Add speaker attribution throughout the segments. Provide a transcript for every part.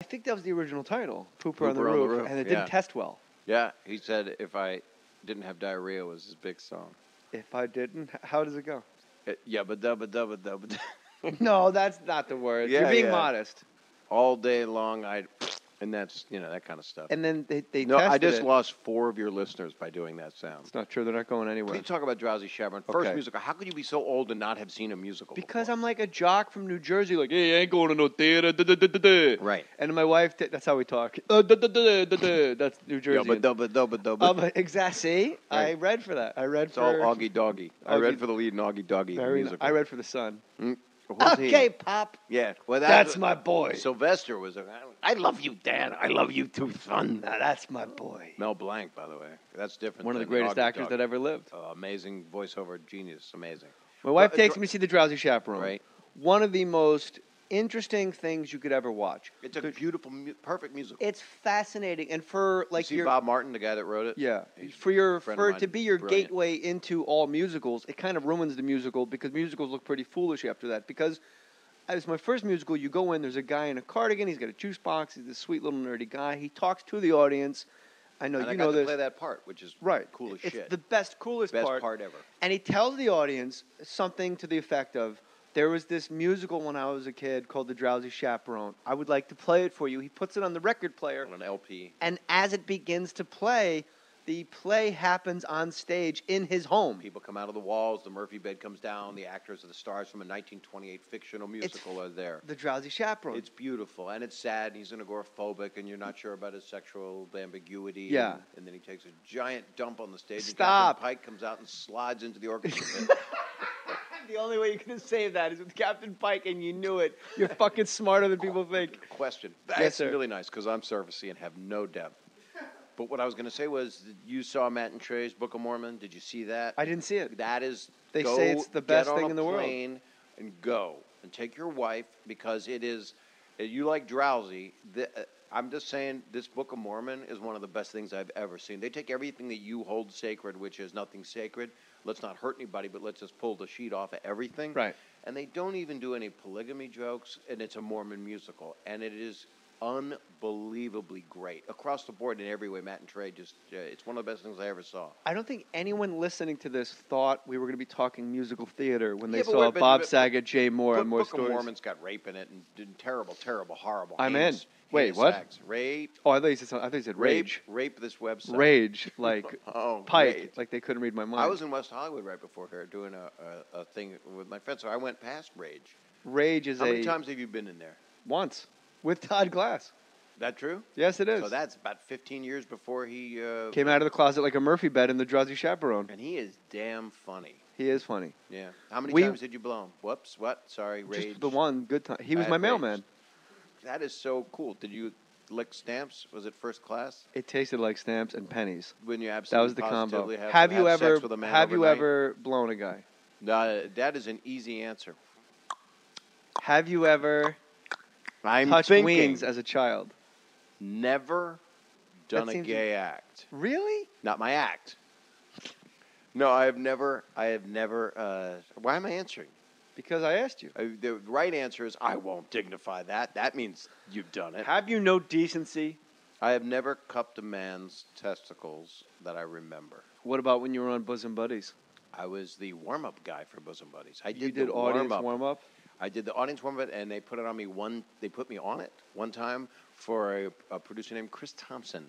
Speaker 1: think that was the original title, Pooper on the
Speaker 2: Pooper
Speaker 1: Roof, and it didn't test well.
Speaker 2: Yeah, he said if I didn't have diarrhea was his big song.
Speaker 1: If I didn't, how does it go?
Speaker 2: Yabba dabba dabba dabba.
Speaker 1: No, that's not the word.
Speaker 2: Yeah,
Speaker 1: You're being
Speaker 2: yeah.
Speaker 1: modest.
Speaker 2: All day long, and that's, that kind of stuff.
Speaker 1: And then they
Speaker 2: No, I
Speaker 1: tested
Speaker 2: just
Speaker 1: it.
Speaker 2: lost 4 of your listeners by doing that sound.
Speaker 1: It's not true. They're not going anywhere.
Speaker 2: Please talk about Drowsy Chaperone. First
Speaker 1: Okay.
Speaker 2: musical. How could you be so old and not have seen a musical
Speaker 1: Because
Speaker 2: before?
Speaker 1: I'm like a jock from New Jersey, like, hey, I ain't going to no theater. Da, da, da, da, da.
Speaker 2: Right.
Speaker 1: And my wife, that's how we talk. Da, da, da, da, da, da. That's New Jersey.
Speaker 2: Yabba dabba dabba dabba.
Speaker 1: Exactly. See, I
Speaker 2: Right.
Speaker 1: read for that. I read
Speaker 2: It's
Speaker 1: for...
Speaker 2: all Augie Doggy. I
Speaker 1: Augie-
Speaker 2: read for the lead in Augie Doggy musical.
Speaker 1: I read for the son.
Speaker 2: Who's he?
Speaker 1: Okay, Pop.
Speaker 2: Yeah. Well,
Speaker 1: That's my boy.
Speaker 2: Sylvester was I love you, Dad. I love you too, son.
Speaker 1: Now, that's my boy.
Speaker 2: Mel Blanc, by the way. That's different.
Speaker 1: One of the
Speaker 2: than
Speaker 1: greatest
Speaker 2: Augie
Speaker 1: actors
Speaker 2: Doggy.
Speaker 1: that ever lived.
Speaker 2: Amazing voiceover genius. Amazing.
Speaker 1: My wife
Speaker 2: Well,
Speaker 1: takes me to see The Drowsy Chaperone.
Speaker 2: Right.
Speaker 1: One of the most interesting things you could ever watch.
Speaker 2: It's a beautiful, perfect musical.
Speaker 1: It's fascinating, and for like
Speaker 2: you see
Speaker 1: your
Speaker 2: Bob Martin, the guy that wrote it?
Speaker 1: yeah,
Speaker 2: He's
Speaker 1: for
Speaker 2: a friend of
Speaker 1: it
Speaker 2: mine.
Speaker 1: to be your
Speaker 2: Brilliant.
Speaker 1: gateway into all musicals, it kind of ruins the musical because musicals look pretty foolish after that. Because as my first musical, you go in, there's a guy in a cardigan, he's got a juice box, he's this sweet little nerdy guy. He talks to the audience. I know
Speaker 2: And
Speaker 1: you
Speaker 2: I
Speaker 1: know
Speaker 2: got to
Speaker 1: this.
Speaker 2: play that part, which is
Speaker 1: Right.
Speaker 2: cool as
Speaker 1: It's
Speaker 2: shit.
Speaker 1: the best, coolest
Speaker 2: Best
Speaker 1: part.
Speaker 2: part ever.
Speaker 1: And he tells the audience something to the effect of, there was this musical when I was a kid called The Drowsy Chaperone. I would like to play it for you. He puts it on the record player.
Speaker 2: On an LP.
Speaker 1: And as it begins to play, the play happens on stage in his home.
Speaker 2: People come out of the walls, the Murphy bed comes down, the actors of the stars from a 1928 fictional musical are there.
Speaker 1: The Drowsy Chaperone.
Speaker 2: It's beautiful, and it's sad. He's an agoraphobic, and you're not sure about his sexual ambiguity.
Speaker 1: Yeah.
Speaker 2: And then he takes a giant dump on the stage,
Speaker 1: Stop.
Speaker 2: and Captain Pike comes out and slides into the orchestra pit.
Speaker 1: The only way you can save that is with Captain Pike, and you knew it. You're fucking smarter than people think.
Speaker 2: Question.
Speaker 1: Yes,
Speaker 2: That's
Speaker 1: sir.
Speaker 2: really nice, because I'm surfacey and have no depth. But what I was going to say was, you saw Matt and Trey's Book of Mormon. Did you see that?
Speaker 1: I didn't see it.
Speaker 2: That is,
Speaker 1: They
Speaker 2: go
Speaker 1: say it's the
Speaker 2: get
Speaker 1: best
Speaker 2: on
Speaker 1: thing
Speaker 2: a
Speaker 1: in the world.
Speaker 2: plane and go and take your wife, because it is. You like Drowsy. I'm just saying, this Book of Mormon is one of the best things I've ever seen. They take everything that you hold sacred, which is nothing sacred. Let's not hurt anybody, but let's just pull the sheet off of everything.
Speaker 1: Right.
Speaker 2: And they don't even do any polygamy jokes, and it's a Mormon musical, and it is unbelievably great across the board in every way. Matt and Trey it's one of the best things I ever saw.
Speaker 1: I don't think anyone listening to this thought we were going to be talking musical theater when they
Speaker 2: Yeah, but
Speaker 1: saw
Speaker 2: wait, but-
Speaker 1: Bob
Speaker 2: but-
Speaker 1: Saget, Jay Mohr, and Mohr
Speaker 2: Book of
Speaker 1: Stories.
Speaker 2: Mormon's got rape in it, and terrible, terrible, horrible.
Speaker 1: I'm
Speaker 2: heinous,
Speaker 1: in. Wait,
Speaker 2: heinous
Speaker 1: what?
Speaker 2: acts. Rape.
Speaker 1: Oh, I thought you said rage.
Speaker 2: Rape this website.
Speaker 1: Rage, like
Speaker 2: Oh,
Speaker 1: Pike,
Speaker 2: rage.
Speaker 1: like they couldn't read my mind.
Speaker 2: I was in West Hollywood right before here doing a thing with my friends, so I went past Rage.
Speaker 1: Rage is
Speaker 2: How many times have you been in there?
Speaker 1: once with Todd Glass.
Speaker 2: That true?
Speaker 1: Yes, it is.
Speaker 2: So that's about 15 years before he
Speaker 1: Came out of the closet like a Murphy bed in The Drowsy Chaperone.
Speaker 2: And he is damn funny.
Speaker 1: He is funny.
Speaker 2: Yeah. How many
Speaker 1: We-
Speaker 2: times did you blow him? Whoops. What? Sorry. Rage.
Speaker 1: Just the one good time. He was
Speaker 2: Bad
Speaker 1: my
Speaker 2: rage.
Speaker 1: mailman.
Speaker 2: That is so cool. Did you lick stamps? Was it first class?
Speaker 1: It tasted like stamps and pennies.
Speaker 2: When you
Speaker 1: That
Speaker 2: absolutely
Speaker 1: was the combo.
Speaker 2: positively
Speaker 1: Have you
Speaker 2: sex
Speaker 1: ever
Speaker 2: with a man
Speaker 1: have you
Speaker 2: overnight?
Speaker 1: ever blown a guy?
Speaker 2: That is an easy answer.
Speaker 1: Have you ever
Speaker 2: I'm
Speaker 1: touched
Speaker 2: thinking.
Speaker 1: wings as a child?
Speaker 2: Never done
Speaker 1: That
Speaker 2: a
Speaker 1: seems-
Speaker 2: gay act.
Speaker 1: Really?
Speaker 2: Not my act. No, I have never. Why am I answering?
Speaker 1: Because I asked you.
Speaker 2: The right answer is I won't dignify that. That means you've done it.
Speaker 1: Have you no decency?
Speaker 2: I have never cupped a man's testicles that I remember.
Speaker 1: What about when you were on Bosom Buddies?
Speaker 2: I was the warm-up guy for Bosom Buddies. I
Speaker 1: You
Speaker 2: did
Speaker 1: did
Speaker 2: the
Speaker 1: audience
Speaker 2: warm-up.
Speaker 1: warm-up?
Speaker 2: I did the audience warm-up, and they put it on me They put me on it one time for a producer named Chris Thompson,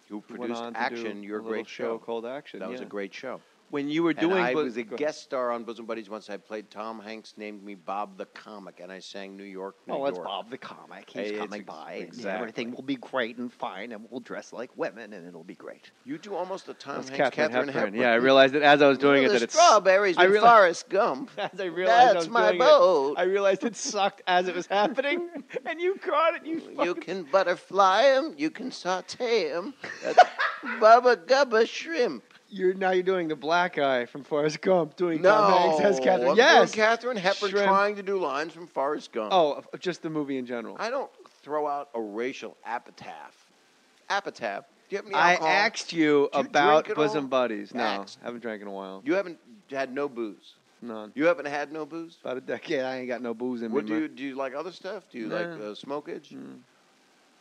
Speaker 2: who
Speaker 1: You went
Speaker 2: produced
Speaker 1: on to
Speaker 2: Action,
Speaker 1: do
Speaker 2: Your
Speaker 1: a little
Speaker 2: Great Show.
Speaker 1: called Action.
Speaker 2: That was a
Speaker 1: yeah.
Speaker 2: great show.
Speaker 1: When you were
Speaker 2: And
Speaker 1: doing,
Speaker 2: I
Speaker 1: Bo-
Speaker 2: was a
Speaker 1: go ahead.
Speaker 2: guest star on Bosom Buddies once. I played Tom Hanks, named me Bob the Comic, and I sang New York, New
Speaker 1: Oh,
Speaker 2: York.
Speaker 1: it's Bob the comic.
Speaker 2: Hey,
Speaker 1: He's
Speaker 2: it's
Speaker 1: coming by, and
Speaker 2: exactly.
Speaker 1: everything will be great and fine, and we'll dress like women, and it'll be great.
Speaker 2: You do almost a Tom
Speaker 1: That's
Speaker 2: Hanks,
Speaker 1: Catherine
Speaker 2: Hepburn.
Speaker 1: Yeah, I realized it as I was doing it
Speaker 2: The
Speaker 1: that it's
Speaker 2: strawberries
Speaker 1: I
Speaker 2: with
Speaker 1: realized-
Speaker 2: Forrest Gump.
Speaker 1: As I realized I
Speaker 2: That's
Speaker 1: was
Speaker 2: my
Speaker 1: doing
Speaker 2: boat.
Speaker 1: it, I realized it sucked as it was happening, and you caught it. You
Speaker 2: You
Speaker 1: fucking...
Speaker 2: can butterfly 'em, you can saute 'em. That's Bubba Gubba Shrimp.
Speaker 1: You're doing the black guy from Forrest Gump doing
Speaker 2: No,
Speaker 1: Tom Hanks as Catherine.
Speaker 2: I'm
Speaker 1: Yes,
Speaker 2: doing Catherine Hepburn
Speaker 1: Shrimp.
Speaker 2: trying to do lines from Forrest Gump.
Speaker 1: Oh, just the movie in general.
Speaker 2: I don't throw out a racial epitaph. Epitaph? Do you have any
Speaker 1: I
Speaker 2: alcohol?
Speaker 1: asked you
Speaker 2: Do you
Speaker 1: about
Speaker 2: drink at all?
Speaker 1: Bosom Buddies. No,
Speaker 2: Asked.
Speaker 1: haven't drank in a while.
Speaker 2: You haven't had no booze.
Speaker 1: None.
Speaker 2: You haven't had no booze?
Speaker 1: About a decade. I ain't got no booze in
Speaker 2: What
Speaker 1: me.
Speaker 2: do
Speaker 1: man.
Speaker 2: you like other stuff? Do you like
Speaker 1: Nah.
Speaker 2: smokage?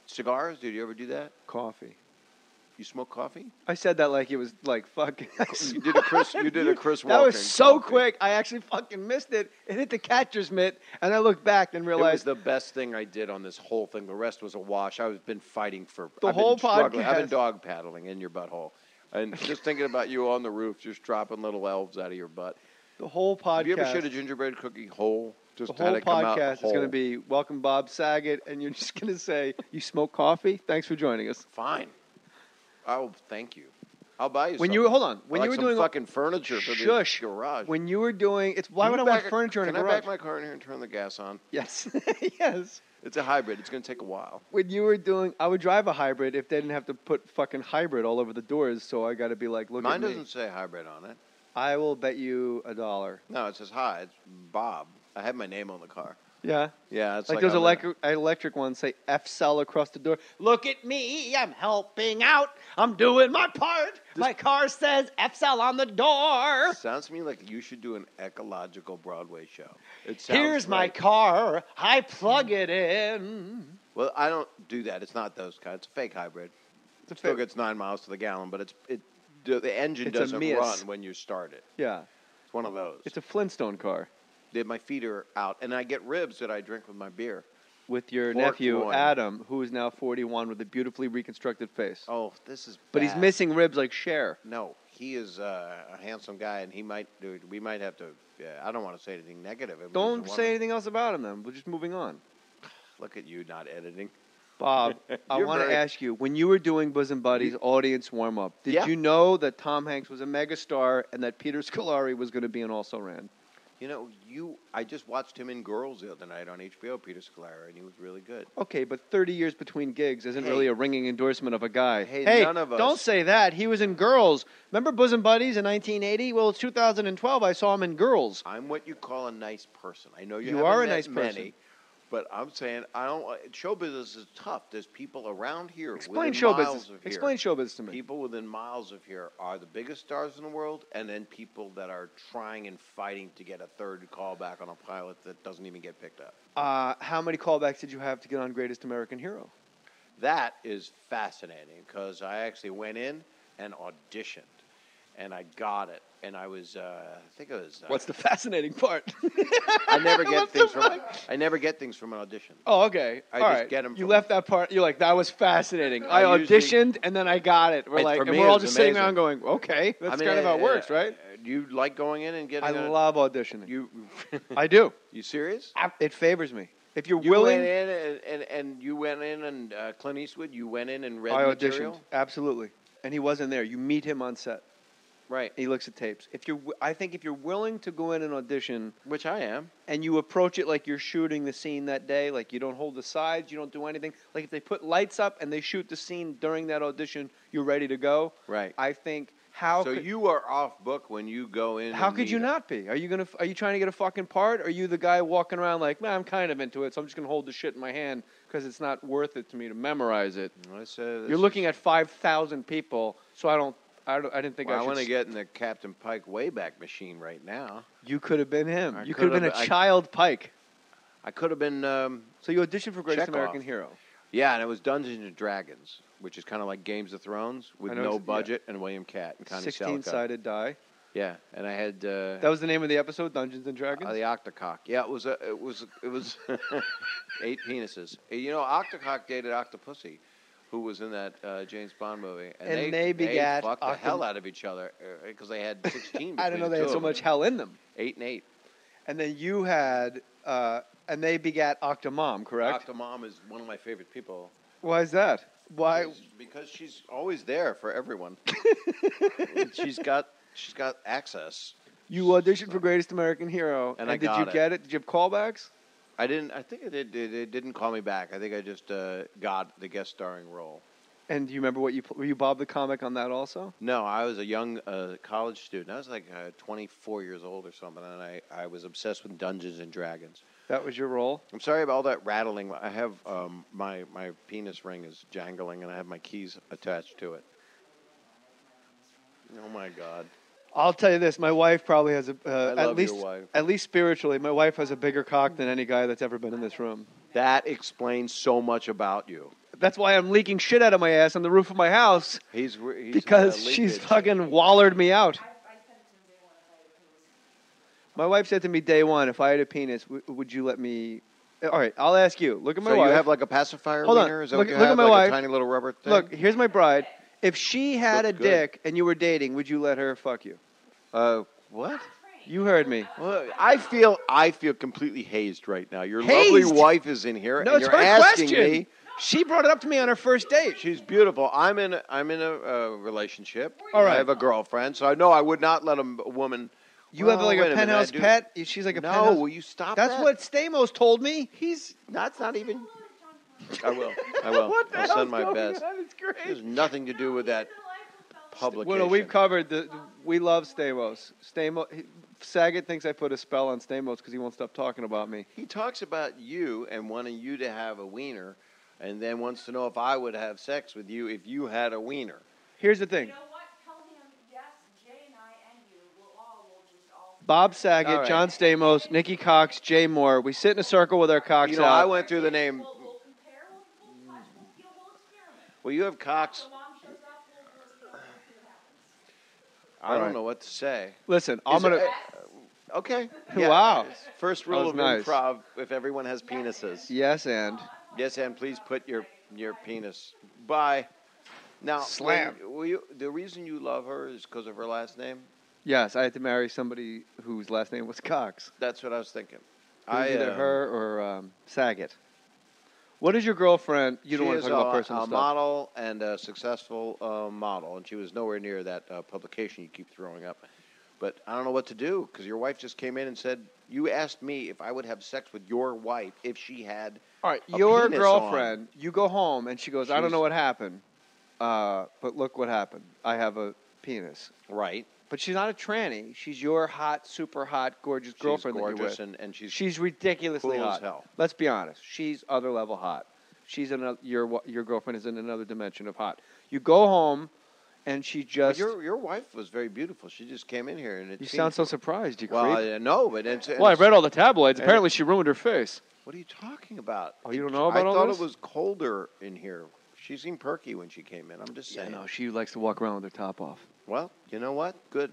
Speaker 2: Cigars? Did you ever do that?
Speaker 1: Coffee.
Speaker 2: You smoke coffee?
Speaker 1: I said that like it was like fucking.
Speaker 2: You did a Chris Walken.
Speaker 1: That was so
Speaker 2: coffee.
Speaker 1: quick. I actually fucking missed it. It hit the catcher's mitt, and I looked back and
Speaker 2: It was
Speaker 1: realized
Speaker 2: the best thing I did on this whole thing. The rest was a wash. I've been fighting for
Speaker 1: The
Speaker 2: I've
Speaker 1: whole
Speaker 2: been struggling. I've been
Speaker 1: podcast.
Speaker 2: dog paddling in your butthole, and just thinking about you on the roof, just dropping little elves out of your butt.
Speaker 1: the whole podcast.
Speaker 2: Have you ever shot a gingerbread cookie whole? Just
Speaker 1: The
Speaker 2: had
Speaker 1: whole
Speaker 2: it come out
Speaker 1: podcast is
Speaker 2: whole?
Speaker 1: going to be welcome Bob Saget, and you're just going to say you smoke coffee. Thanks for joining us.
Speaker 2: Fine. I will thank you. I'll buy you.
Speaker 1: When
Speaker 2: something.
Speaker 1: you hold on, when
Speaker 2: I
Speaker 1: you
Speaker 2: like
Speaker 1: were
Speaker 2: some
Speaker 1: doing
Speaker 2: fucking furniture for the
Speaker 1: Shush.
Speaker 2: garage.
Speaker 1: when you were doing it's why
Speaker 2: Can
Speaker 1: would I
Speaker 2: you
Speaker 1: want
Speaker 2: back-
Speaker 1: furniture in a
Speaker 2: Can
Speaker 1: garage?
Speaker 2: I back my car in here and turn the gas on?
Speaker 1: Yes, yes.
Speaker 2: It's a hybrid. It's going to take a while.
Speaker 1: When you were doing, I would drive a hybrid if they didn't have to put fucking hybrid all over the doors. So I got to be like, look
Speaker 2: Mine
Speaker 1: at me.
Speaker 2: doesn't say hybrid on it.
Speaker 1: I will bet you $1.
Speaker 2: No, it says hi. It's Bob. I have my name on the car.
Speaker 1: Yeah.
Speaker 2: Yeah, it's
Speaker 1: Like
Speaker 2: like
Speaker 1: those
Speaker 2: I'm
Speaker 1: electric ones say F-cell across the door. Look at me, I'm helping out. I'm doing my part. My car says F-cell on the door.
Speaker 2: Sounds to me like you should do an ecological Broadway show. It sounds
Speaker 1: Here's my
Speaker 2: right.
Speaker 1: car. I plug it in.
Speaker 2: Well, I don't do that. It's not those kinds. It's a fake hybrid.
Speaker 1: It's a
Speaker 2: Still
Speaker 1: fake-
Speaker 2: gets 9 miles to the gallon, but the engine
Speaker 1: It's a
Speaker 2: doesn't
Speaker 1: Mias.
Speaker 2: run when you start it.
Speaker 1: Yeah.
Speaker 2: It's one of those.
Speaker 1: It's a Flintstone car
Speaker 2: My feet are out, and I get ribs that I drink with my beer.
Speaker 1: with your
Speaker 2: Pork
Speaker 1: nephew,
Speaker 2: loin.
Speaker 1: Adam, who is now 41 with a beautifully reconstructed face.
Speaker 2: Oh, this is
Speaker 1: But he's
Speaker 2: bad.
Speaker 1: missing ribs like Cher.
Speaker 2: No, he is a handsome guy, and he might do it. We might have to. I don't want to say anything negative. I mean,
Speaker 1: Don't
Speaker 2: he's a
Speaker 1: say
Speaker 2: woman.
Speaker 1: anything else about him then. We're just moving on.
Speaker 2: Look at you not editing.
Speaker 1: Bob, I
Speaker 2: You're
Speaker 1: want to
Speaker 2: very-
Speaker 1: ask you, when you were doing Bosom Buddies audience warm-up, did
Speaker 2: Yeah.
Speaker 1: you know that Tom Hanks was a megastar and that Peter Scolari was going to be in Also Ran?
Speaker 2: You know, I just watched him in Girls the other night on HBO, Peter Scolari, and he was really good.
Speaker 1: Okay, but 30 years between gigs isn't
Speaker 2: Hey.
Speaker 1: really a ringing endorsement of a guy.
Speaker 2: Hey, none of us-
Speaker 1: Don't say that. He was in Girls. Remember Bosom Buddies in 1980? Well, it's 2012. I saw him in Girls.
Speaker 2: I'm what you call a nice person. I know you
Speaker 1: You
Speaker 2: haven't
Speaker 1: are a
Speaker 2: met
Speaker 1: nice person.
Speaker 2: many, but I'm saying show business is tough. There's people around here
Speaker 1: Explain
Speaker 2: within
Speaker 1: show
Speaker 2: miles
Speaker 1: business.
Speaker 2: of here.
Speaker 1: Explain show business to me.
Speaker 2: People within miles of here are the biggest stars in the world, and then people that are trying and fighting to get a third callback on a pilot that doesn't even get picked up.
Speaker 1: How many callbacks did you have to get on Greatest American Hero?
Speaker 2: That is fascinating because I actually went in and auditioned, and I got it. And I was, I think it was.
Speaker 1: What's the fascinating part?
Speaker 2: I never get
Speaker 1: What the
Speaker 2: things from.
Speaker 1: fuck?
Speaker 2: I never get things from an audition.
Speaker 1: Oh, okay.
Speaker 2: I
Speaker 1: All
Speaker 2: just
Speaker 1: right.
Speaker 2: get 'em
Speaker 1: You
Speaker 2: from-
Speaker 1: left that part. You're like, that was fascinating. I
Speaker 2: I usually-
Speaker 1: auditioned and then I got it. We're
Speaker 2: And
Speaker 1: like,
Speaker 2: for
Speaker 1: and
Speaker 2: me,
Speaker 1: we're
Speaker 2: it
Speaker 1: all
Speaker 2: was
Speaker 1: just sitting
Speaker 2: amazing.
Speaker 1: around going, okay, that's
Speaker 2: I mean,
Speaker 1: kind of how it works, right?
Speaker 2: Do you like going in and getting?
Speaker 1: I love auditioning.
Speaker 2: You.
Speaker 1: I do.
Speaker 2: You serious?
Speaker 1: It favors me. If you're
Speaker 2: You
Speaker 1: willing,
Speaker 2: went in and you went in and Clint Eastwood. You went in and read
Speaker 1: I auditioned.
Speaker 2: material.
Speaker 1: Absolutely. And he wasn't there. You meet him on set.
Speaker 2: Right.
Speaker 1: He looks at tapes. I think if you're willing to go in and audition,
Speaker 2: Which I am.
Speaker 1: and you approach it like you're shooting the scene that day, like you don't hold the sides, you don't do anything. Like if they put lights up and they shoot the scene during that audition, you're ready to go.
Speaker 2: Right.
Speaker 1: I think
Speaker 2: So you are off book when you go in.
Speaker 1: how
Speaker 2: and
Speaker 1: could you
Speaker 2: meet-
Speaker 1: not be? Are you trying to get a fucking part? Or are you the guy walking around like, man, I'm kind of into it, so I'm just gonna hold the shit in my hand because it's not worth it to me to memorize it.
Speaker 2: I said this
Speaker 1: You're looking at 5,000 people, so I didn't think
Speaker 2: Well,
Speaker 1: I
Speaker 2: I
Speaker 1: should.
Speaker 2: want to get in the Captain Pike Wayback Machine right now.
Speaker 1: You could have been him.
Speaker 2: I
Speaker 1: You could have been a
Speaker 2: could've-
Speaker 1: child Pike.
Speaker 2: I could have been.
Speaker 1: So you auditioned for Greatest
Speaker 2: Chekhov.
Speaker 1: American Hero.
Speaker 2: Yeah, and it was Dungeons and Dragons, which is kind of like Games of Thrones with
Speaker 1: I know
Speaker 2: no
Speaker 1: it's- yeah.
Speaker 2: budget and William Catt and Connie Sellecca.
Speaker 1: 16-sided die.
Speaker 2: Yeah, and I had
Speaker 1: That was the name of the episode, Dungeons and Dragons.
Speaker 2: the Octocock. Yeah, it was 8 penises. You know, Octocock dated Octopussy, who was in that James Bond movie,
Speaker 1: And they begat
Speaker 2: fucked the
Speaker 1: Octom-
Speaker 2: hell out of each other because they had 16.
Speaker 1: I didn't know
Speaker 2: between
Speaker 1: they
Speaker 2: the
Speaker 1: had
Speaker 2: two
Speaker 1: so
Speaker 2: of
Speaker 1: much
Speaker 2: them.
Speaker 1: hell in them.
Speaker 2: 8 and 8.
Speaker 1: And then you had, and they begat Octomom, correct?
Speaker 2: Octomom is one of my favorite people.
Speaker 1: Why is that? Why?
Speaker 2: Because she's always there for everyone. she's got access.
Speaker 1: You auditioned for Greatest American Hero,
Speaker 2: And I
Speaker 1: did
Speaker 2: got
Speaker 1: you
Speaker 2: it.
Speaker 1: get it? Did you have callbacks?
Speaker 2: I didn't. I think it didn't call me back. I think I just got the guest starring role.
Speaker 1: And do you remember were you Bob the Comic on that also?
Speaker 2: No, I was a young college student. I was like 24 years old or something, and I was obsessed with Dungeons and Dragons.
Speaker 1: That was your role?
Speaker 2: I'm sorry about all that rattling. I have my penis ring is jangling, and I have my keys attached to it. Oh my God!
Speaker 1: I'll tell you this: my wife probably has
Speaker 2: I
Speaker 1: at
Speaker 2: love
Speaker 1: least
Speaker 2: your wife.
Speaker 1: at least spiritually, my wife has a bigger cock than any guy that's ever been in this room.
Speaker 2: That explains so much about you.
Speaker 1: That's why I'm leaking shit out of my ass on the roof of my house
Speaker 2: He's
Speaker 1: because she's fucking wallered me out. My wife said to me day one, if I had a penis, would you let me... All right, I'll ask you. Look at my wife.
Speaker 2: So you have like a pacifier
Speaker 1: Hold on.
Speaker 2: wiener? Is that
Speaker 1: Look
Speaker 2: what you
Speaker 1: at
Speaker 2: have?
Speaker 1: my
Speaker 2: Like
Speaker 1: wife.
Speaker 2: a tiny little rubber thing?
Speaker 1: Look, here's my bride. If she had a
Speaker 2: Looks good.
Speaker 1: dick and you were dating, would you let her fuck you?
Speaker 2: What?
Speaker 1: You heard me.
Speaker 2: Well, I feel completely hazed right now. Your
Speaker 1: Hazed?
Speaker 2: lovely wife is in here,
Speaker 1: No,
Speaker 2: and
Speaker 1: it's
Speaker 2: you're
Speaker 1: her
Speaker 2: asking
Speaker 1: question.
Speaker 2: me.
Speaker 1: She brought it up to me on her first date.
Speaker 2: She's beautiful. I'm in a relationship.
Speaker 1: All right.
Speaker 2: I have a girlfriend, so I know I would not let a woman.
Speaker 1: You have like
Speaker 2: wait
Speaker 1: a
Speaker 2: minute,
Speaker 1: penthouse
Speaker 2: I do-
Speaker 1: pet? She's like a
Speaker 2: No,
Speaker 1: penthouse...
Speaker 2: will you stop
Speaker 1: That's
Speaker 2: that?
Speaker 1: what Stamos told me.
Speaker 2: That's not even. I will. I will.
Speaker 1: What the
Speaker 2: I'll
Speaker 1: hell's
Speaker 2: send my
Speaker 1: going
Speaker 2: best.
Speaker 1: on? It's great.
Speaker 2: There's nothing to do with that publication.
Speaker 1: Well, no, we've covered we love Stamos. Saget thinks I put a spell on Stamos because he won't stop talking about me.
Speaker 2: He talks about you and wanting you to have a wiener, and then wants to know if I would have sex with you if you had a wiener.
Speaker 1: Here's the thing.
Speaker 3: You know what? Tell him yes, Jay and I and you will just all.
Speaker 1: Bob Saget,
Speaker 2: All right.
Speaker 1: John Stamos, Nikki Cox, Jay Mohr. We sit in a circle with our cocks
Speaker 2: You know,
Speaker 1: out.
Speaker 2: I went through the name.
Speaker 3: We'll compare, we'll watch, we'll experiment.
Speaker 2: Well, you have Cox.
Speaker 3: So mom shows up, we'll see what happens.
Speaker 2: I don't know what to say.
Speaker 1: Listen, I'm going to...
Speaker 2: Okay.
Speaker 1: Wow.
Speaker 2: First rule
Speaker 1: was
Speaker 2: of
Speaker 1: nice.
Speaker 2: improv: if everyone has penises.
Speaker 1: Yes, and...
Speaker 2: Yes, and please put your penis. Bye. Now,
Speaker 1: Slam.
Speaker 2: The reason you love her is because of her last name?
Speaker 1: Yes, I had to marry somebody whose last name was Cox.
Speaker 2: That's what I was thinking.
Speaker 1: It was either her or Saget. What is your girlfriend? You don't want to talk about personal
Speaker 2: a
Speaker 1: stuff.
Speaker 2: model and a successful model, and she was nowhere near that publication you keep throwing up. But I don't know what to do because your wife just came in and said, you asked me if I would have sex with your wife if she had
Speaker 1: All right,
Speaker 2: a
Speaker 1: your
Speaker 2: penis
Speaker 1: girlfriend, you go home, and she goes, I don't
Speaker 2: She's-
Speaker 1: know what happened, but look what happened. I have a penis.
Speaker 2: on. Right.
Speaker 1: But she's not a tranny. She's your hot, super hot, gorgeous girlfriend
Speaker 2: She's
Speaker 1: that you're
Speaker 2: gorgeous,
Speaker 1: with.
Speaker 2: and
Speaker 1: She's ridiculously
Speaker 2: cool as
Speaker 1: hot.
Speaker 2: hell.
Speaker 1: Let's be honest. She's other level hot. She's another. Your girlfriend is in another dimension of hot. You go home, and she
Speaker 2: But
Speaker 1: just.
Speaker 2: your wife was very beautiful. She just came in here, and it
Speaker 1: You
Speaker 2: seemed
Speaker 1: sound so surprised. You
Speaker 2: well.
Speaker 1: creep.
Speaker 2: No, but it's.
Speaker 1: Well, I read all the tabloids.
Speaker 2: and-
Speaker 1: Apparently, she ruined her face.
Speaker 2: What are you talking about?
Speaker 1: Oh, you don't know about
Speaker 2: I
Speaker 1: all
Speaker 2: thought
Speaker 1: this?
Speaker 2: it was colder in here. She seemed perky when she came in. I'm just
Speaker 1: Yeah,
Speaker 2: saying.
Speaker 1: no, she likes to walk around with her top off.
Speaker 2: Well, you know what? Good.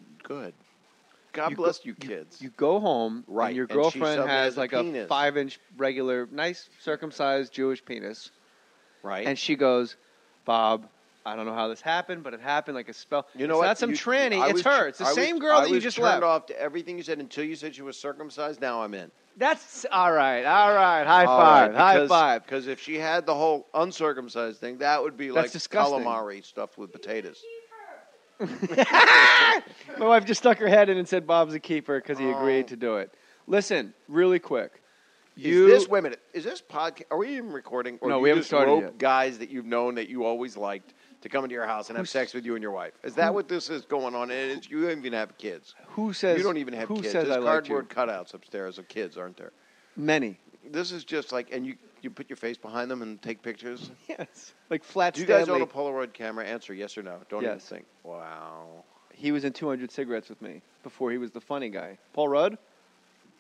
Speaker 2: God bless you kids.
Speaker 1: You go home,
Speaker 2: Right,
Speaker 1: and your
Speaker 2: and she
Speaker 1: girlfriend
Speaker 2: suddenly
Speaker 1: has
Speaker 2: has a
Speaker 1: like a
Speaker 2: penis.
Speaker 1: 5-inch regular, nice circumcised Jewish penis,
Speaker 2: right.
Speaker 1: and she goes, "Bob, I don't know how this happened, but it happened like a spell.
Speaker 2: You know
Speaker 1: it's
Speaker 2: what?
Speaker 1: not some tranny. It's her. It's the same girl
Speaker 2: I
Speaker 1: that you
Speaker 2: was
Speaker 1: just
Speaker 2: turned
Speaker 1: left.
Speaker 2: off to everything you said until you said she was circumcised. Now I'm in.
Speaker 1: That's all right. All right. High five. High five.
Speaker 2: Because if she had the whole uncircumcised thing, that would be
Speaker 1: That's
Speaker 2: like
Speaker 1: disgusting.
Speaker 2: calamari stuffed with potatoes.
Speaker 1: My wife just stuck her head in and said Bob's a keeper because he agreed to do it. Listen, really quick.
Speaker 2: Wait a minute. Is this podcast? Are we even recording? Or
Speaker 1: No,
Speaker 2: do
Speaker 1: we
Speaker 2: you
Speaker 1: haven't
Speaker 2: just
Speaker 1: started
Speaker 2: rope
Speaker 1: yet.
Speaker 2: guys that you've known that you always liked to come into your house and have sex with you and your wife. Is that what this is going on? And you don't even have kids.
Speaker 1: Who says
Speaker 2: You don't even have
Speaker 1: who
Speaker 2: kids.
Speaker 1: says
Speaker 2: There's
Speaker 1: I like you?
Speaker 2: cardboard cutouts upstairs of kids, aren't there?
Speaker 1: Many.
Speaker 2: This is just like, and you put your face behind them and take pictures.
Speaker 1: Yes. Like Flat
Speaker 2: Do you guys
Speaker 1: Stanley.
Speaker 2: own a Polaroid camera? Answer yes or no. Don't even
Speaker 1: Yes.
Speaker 2: think. Wow.
Speaker 1: He was in 200 Cigarettes with me before he was the funny guy. Paul Rudd?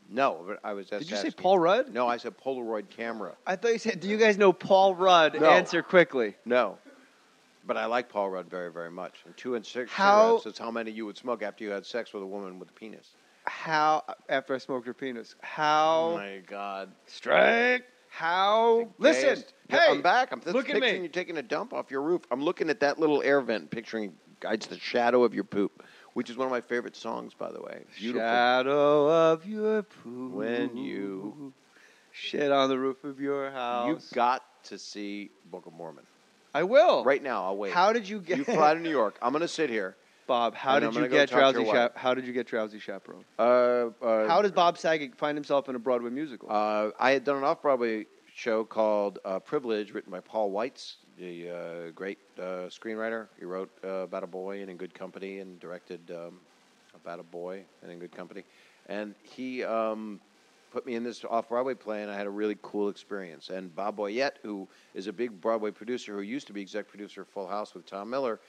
Speaker 2: No, but I was just
Speaker 1: Did you say
Speaker 2: asking.
Speaker 1: Paul Rudd?
Speaker 2: No, I said Polaroid camera.
Speaker 1: I thought you said, do you guys know Paul Rudd?
Speaker 2: No.
Speaker 1: Answer quickly.
Speaker 2: No. But I like Paul Rudd very, very much. And 2 and 6
Speaker 1: How-
Speaker 2: cigarettes is how many you would smoke after you had sex with a woman with a penis.
Speaker 1: How, after I smoked her penis,
Speaker 2: Oh,
Speaker 1: how,
Speaker 2: my God.
Speaker 1: straight, how, listen,
Speaker 2: Gayest-
Speaker 1: hey,
Speaker 2: I'm back. I'm
Speaker 1: look at
Speaker 2: picturing
Speaker 1: me.
Speaker 2: you taking a dump off your roof. I'm looking at that little air vent, picturing it's the shadow of your poop, which is one of my favorite songs, by the way. Beautiful.
Speaker 1: Shadow of your poop.
Speaker 2: When you-
Speaker 1: shit on the roof of your house.
Speaker 2: You've got to see Book of Mormon.
Speaker 1: I will.
Speaker 2: Right now, I'll wait.
Speaker 1: How did you get
Speaker 2: You fly to New York. I'm going to sit here.
Speaker 1: Bob, how
Speaker 2: And
Speaker 1: did
Speaker 2: I'm
Speaker 1: you
Speaker 2: gonna go
Speaker 1: get
Speaker 2: talk to your wife.
Speaker 1: How did you get Drowsy Chaperone?
Speaker 2: How
Speaker 1: How does Bob Saget find himself in a Broadway musical?
Speaker 2: I had done an off-Broadway show called Privilege, written by Paul Weitz, the great screenwriter. He wrote about a boy and In Good Company, and directed about a boy and In Good Company. And he put me in this off-Broadway play, and I had a really cool experience. And Bob Boyette, who is a big Broadway producer, who used to be exec producer of Full House with Tom Miller,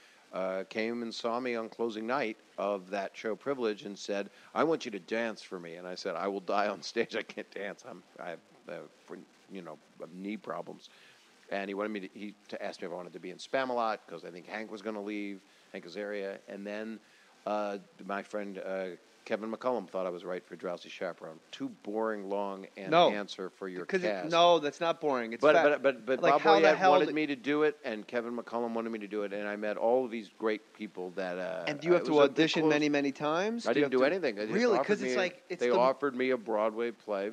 Speaker 2: came and saw me on closing night of that show Privilege and said, I want you to dance for me. And I said, I will die on stage. I can't dance. I have knee problems. And he wanted me to ask me if I wanted to be in Spamalot because I think Hank was going to leave, Hank Azaria. And then my friend Kevin McCullum thought I was right for Drowsy Chaperone. Too boring, long answer for your cast.
Speaker 1: No, that's not boring. It's
Speaker 2: but
Speaker 1: like
Speaker 2: Bob
Speaker 1: how the
Speaker 2: Boyette
Speaker 1: hell
Speaker 2: wanted me to do it, and Kevin McCullum wanted me to do it, and I met all of these great people that.
Speaker 1: And do you have to audition many times?
Speaker 2: I didn't do anything.
Speaker 1: Really? Because it's like
Speaker 2: they offered me a Broadway play.